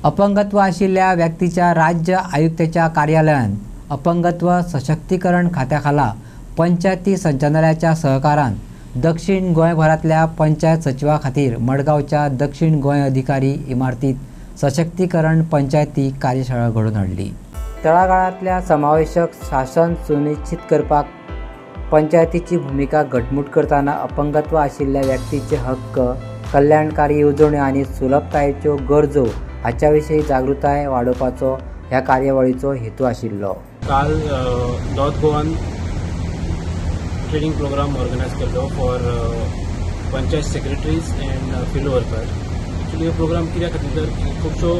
अपंगत्व आशिल्ल्या व्यक्तीच्या राज्य आयुक्ताच्या कार्यालयान अपंगत्व सशक्तीकरण खात्याखाला पंचायती संचालनालयाच्या सहकारान दक्षिण गोंयभरातल्या पंचायत सचिवा खातीर मडगांवच्या दक्षिण गोंय अधिकारी इमारतीत सशक्तीकरण पंचायती कार्यशाळा घडोवन हाडली। तळागाळातल्या समावेशक शासन सुनिश्चित करपाक पंचायतीची भूमिका घटमूट करताना अपंगत्व आशिल्ल्या व्यक्तीचे हक्क, कल्याणकारी येवजण्यो आनी सुलभतायेच्यो गरजो हाच्या विशीं जागृताय वाडोवपाचो ह्या कार्यावळीचो हेतू आशिल्लो। काल north Goan training program organise केल्लो for panchayat secretaries and field worker. Actually हो प्रोग्राम कित्याक खातीर तर खुबश्यो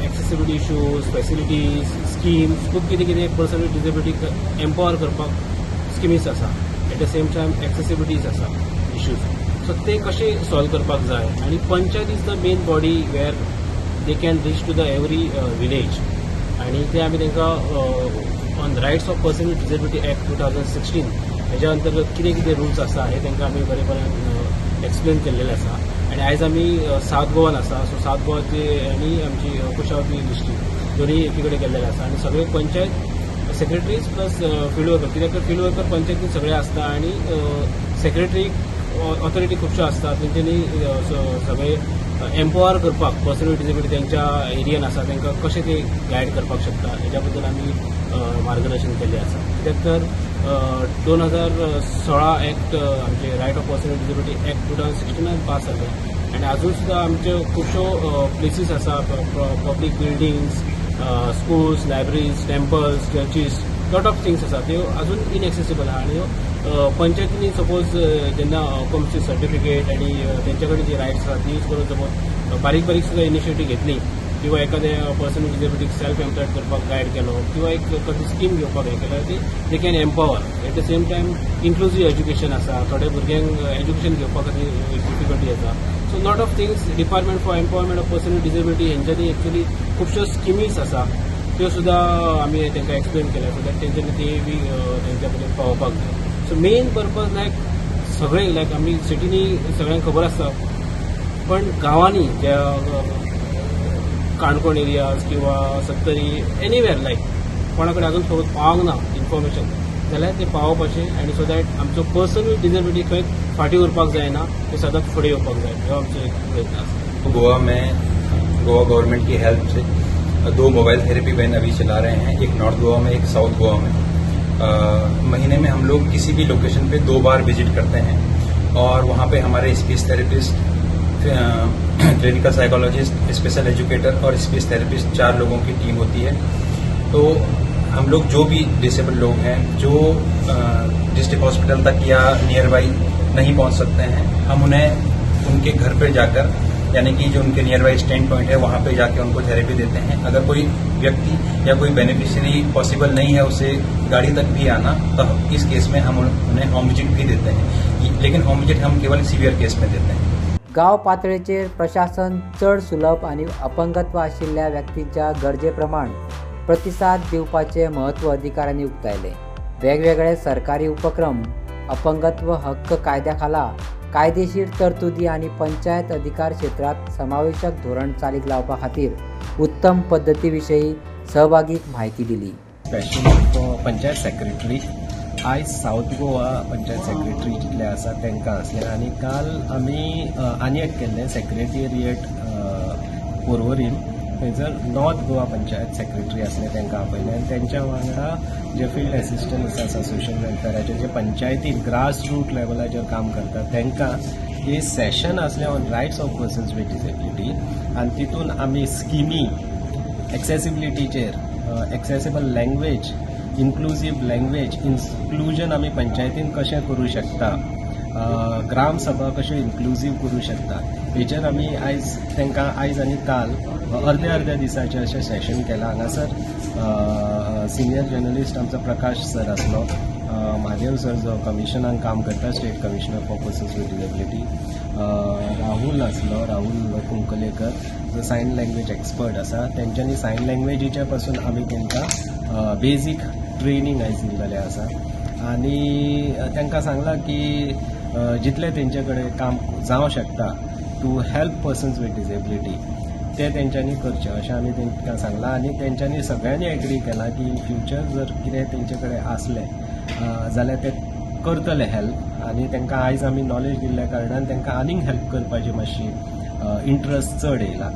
एक्सेसिबिलिटी इश्यूज, फॅसिलिटीज, स्किम्स, खूब कितें कितें पर्सन विथ डिसेबिलिटी एम्पावर करपाक स्किमीज आसा। At the same time accessibilities आसा इश्यूज, सो ते कशे सॉल्व करपाक जाय आनी panchayat is the main body where they can reach to the every village आनी ते आमी तांकां on rights of person with disability act 2016 हेज्या अंतर्गत कितें कितें रूल्स आसा हे तांकां आमी बरे बरें एक्सप्लेन केल्लेले आसा। आनी आयज आमी साउथ गोवान आसा, सो साउथ गोवाचे आनी आमची कुशावती डिस्ट्रिक्ट दोनी एकी कडेन केल्लेले आसा आनी सगळे panchayat secretaries plus field worker, कित्याक तर फील्ड वर्कर पंचायतीन सगळे आसता आनी सेक्रेटरी ऑथॉरिटी खुबश्यो आसता, तेंच्यांनी सगळे एम्पावर करपाक पर्सन विथ डिसेबिलिटी तेंच्या एरियान आसा तांकां कशें ते गायड करपाक शकता हेज्या बद्दल आमी मार्गदर्शन केल्लें आसा। कित्याक तर 2016 एक्ट आमचे right of person with disability act 2016 pass जाले आनी आजून सुद्दां आमच्यो खुबश्यो प्लेसीस आसा, public buildings, schools, libraries, temples, churches, lot of things आसा त्यो आजून इनएक्सेसिबल आहा आनी पंचायतींनी सपोज जेन्ना कॉमची सर्टिफिकेट आनी तेंच्या कडेन जी रायट्स आसा ती यूज करून सपोज बारीक बारीक सुद्दां इनिशिएटीव घेतली किंवा एखाद्या पर्सन विथ डिसेबिलिटीक सेल्फ एम्प्लॉयड करपाक गायड केलो किंवा एक कसली स्कीम घेवपाक हें केल्यार ती they can empower. At the same time inclusive education आसा, थोड्या भुरग्यांक एज्युकेशन घेवपा खातीर डिफिकल्टी आसा, so lot of things department for empowerment of person with disability हेंच्यांनी एक्चुअली खुबश्यो स्किमीज आसा त्यो सुद्दां आमी तांकां एक्सप्लेन केल्या सो दॅट तेंच्यांनी ती बी तेंच्या कडेन पावोवपाक जाय। सो मेन पर्पज लायक सगळे लायक आमी सिटीनी सगळ्यांक खबर आसता, पण गांवांनी ज्या काणकोण एरियाज किंवा सत्तरी एनीवेर लायक कोणा कडेन आजून सपोज पावोंक ना इन्फॉर्मेशन जाल्यार ते पावोवपाचें आनी सो दॅट आमचो पर्सन विथ डिसेबिलिटी खंय फाटीं उरपाक जायना, ते सदांच फुडें येवपाक जाय, हो आमचो एक प्रयत्न आसा। गोवा में गोवा गवर्नमेंट की हेल्प से 2 मोबाइल थेरेपी वैन अभी चला रहे हैं, एक नॉर्थ गोवा में एक साउथ गोवा में। महीने में हम लोग किसी भी लोकेशन पे 2 बार विजिट करते हैं और वहाँ पे हमारे speech therapist, clinical psychologist, special educator और स्पीच थेरेपिस्ट 4 लोगों की टीम होती है। तो हम लोग जो भी डिसेबल लोग हैं जो डिस्ट्रिक्ट हॉस्पिटल तक या नियर बाई नहीं पहुँच सकते हैं, हम उन्हें उनके घर पर जाकर यानी कि जो उनके नियर बाई स्टैंड पॉइंट है वहाँ पे जाके उनको थेरेपी देते हैं। अगर कोई व्यक्ति या कोई बेनिफिशियरी पॉसिबल नहीं है उसे गाड़ी तक भी आना, तो इस केस में हम उन्हें होम विजिट भी देते हैं, लेकिन होम विजिट हम केवल सीवियर केस में देते हैं। गांव पातळीचेर प्रशासन चड सुलभ आनी अपंगत्व आशिल्ल्या व्यक्तींच्या गरजे प्रमाण प्रतिसाद दिवपाचे म्हत्व अधिकाऱ्यांनी उक्तायले। वेगवेगळे सरकारी उपक्रम अपंगत्व हक्क कायद्या खाला कायदेशीर तरतुदी आनी पंचायत अधिकार क्षेत्रात समावेशक धोरण चालीक लावपा खातीर उत्तम पद्दती विशयी सहभागीक म्हायती दिली। स्पेशली फॉर पंचायत सेक्रेटरी आयज साउथ गोवा पंचायत सेक्रेटरी जितले आसा तांकां आसले आनी काल आमी आनी एक केल्लें सेक्रेटेरिएट पर्वरीन, थंयसर नॉर्थ गोवा पंचायत सेक्रेटरी आसले तांकां आपयले आनी तेंच्या वांगडा जे फील्ड एसिस्टंट आसा सोशल वेलफेराचे जे पंचायतीन ग्रास रूट लेवलाचेर काम करतात तांकां हे सेशन आसलें on rights of persons with disability आनी तितून आमी स्किमी एक्सेसिबिलिटीचेर accessible language, inclusive language inclusion आमी पंचायतीन कशें करूं शकता, ग्राम सभा कश्यो इन्क्लुझीव करूं शकता हेचेर आमी आयज तांकां आयज आनी काल अर्द्या दिसाचें अशें सेशन केलां। हांगासर सिनियर जर्नलिस्ट आमचो प्रकाश सर आसलो, महादेव सर जो कमिशनान काम करता, state commissioner for persons with disability, Rahul आसलो, राहुल कुंकलेकर जो सायन लँग्वेज एक्सपर्ट आसा, तेंच्यांनी सायन लँग्वेजीच्या पासून आमी तांकां बेजीक ट्रेनींग आयज दिल्लेलें आसा आनी तांकां सांगलां की जितले तेंचे कडेन काम जावं शकता to help persons with disability ते तेंच्यांनी करचें अशें आमी तेंकां सांगलां आनी तेंच्यांनी सगळ्यांनी एग्री केलां की इन फ्युचर जर कितें तेंचे कडेन आसलें जाल्यार ते करतले हेल्प आनी तेंकां आयज आमी नॉलेज दिल्ल्या कारणान तेंकां आनीक हेल्प करपाची मातशी इंट्रस्ट चड येयला.